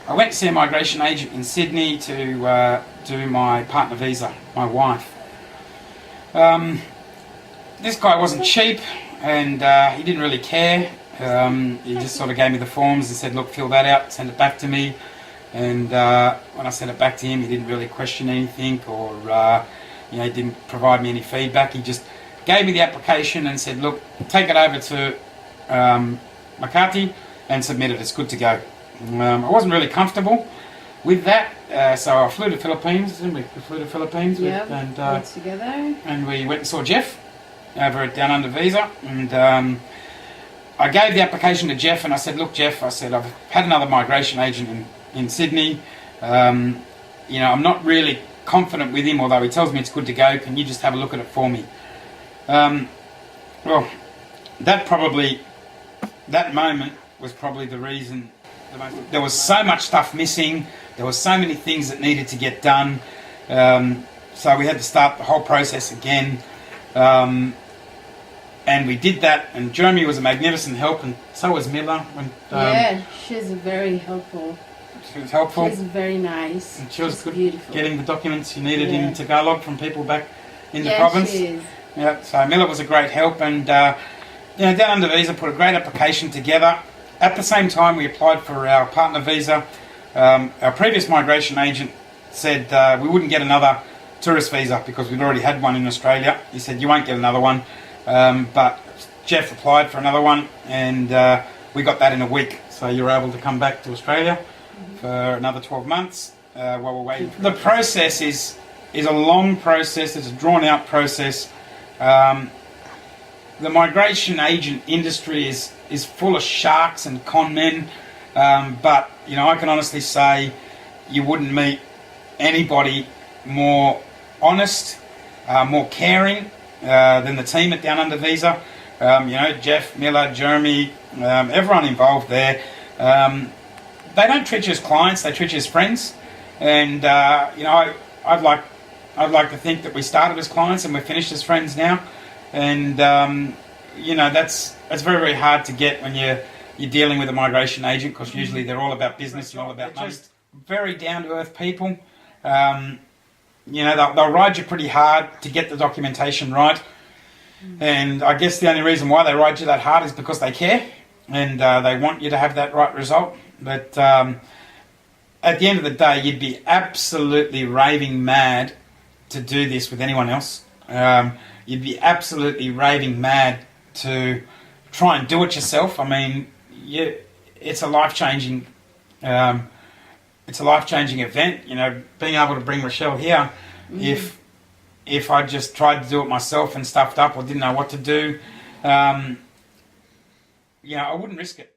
I went to see a migration agent in Sydney to do my partner visa, my wife. This guy wasn't cheap, and he didn't really care. He just sort of gave me the forms and said, look, fill that out, send it back to me. And when I sent it back to him, he didn't really question anything, or he didn't provide me any feedback. He just gave me the application and said, look, take it over to Makati and submit it. It's good to go. I wasn't really comfortable with that, so I flew to Philippines, didn't we? We flew to Philippines, yeah, together, and we went and saw Jeff over at Down Under Visa, and I gave the application to Jeff, and I said, look, Jeff, I said, I've had another migration agent in Sydney. I'm not really confident with him, although he tells me it's good to go. Can you just have a look at it for me? Well, that moment was probably the reason. There was so much stuff missing. There were so many things that needed to get done. So we had to start the whole process again. And we did that, and Jeremy was a magnificent help, and so was Mila. Yeah, she's very helpful. She was helpful. She's very nice. And she was good beautiful. Getting the documents you needed in Tagalog from people back in the province. She is. Yeah, so Mila was a great help, and Down Under Visa put a great application together. At the same time, we applied for our partner visa. Our previous migration agent said we wouldn't get another tourist visa because we'd already had one in Australia. He said, you won't get another one. But Jeff applied for another one, and we got that in a week. So you were able to come back to Australia for another 12 months while we're waiting. The process is a long process. It's a drawn-out process. The migration agent industry is full of sharks and con men, but I can honestly say you wouldn't meet anybody more honest, more caring than the team at Down Under Visa. Jeff, Miller, Jeremy, everyone involved there. They don't treat you as clients; they treat you as friends. And I'd like to think that we started as clients and we're finished as friends now. And that's very, very hard to get when you're dealing with a migration agent, because usually they're all about business and all about money. Just very down to earth people. They'll ride you pretty hard to get the documentation right. And I guess the only reason why they ride you that hard is because they care, and they want you to have that right result. But at the end of the day, you'd be absolutely raving mad to do this with anyone else. You'd be absolutely raving mad to try and do it yourself. I mean, it's a life-changing event. Being able to bring Rochelle here, if I just tried to do it myself and stuffed up or didn't know what to do, I wouldn't risk it.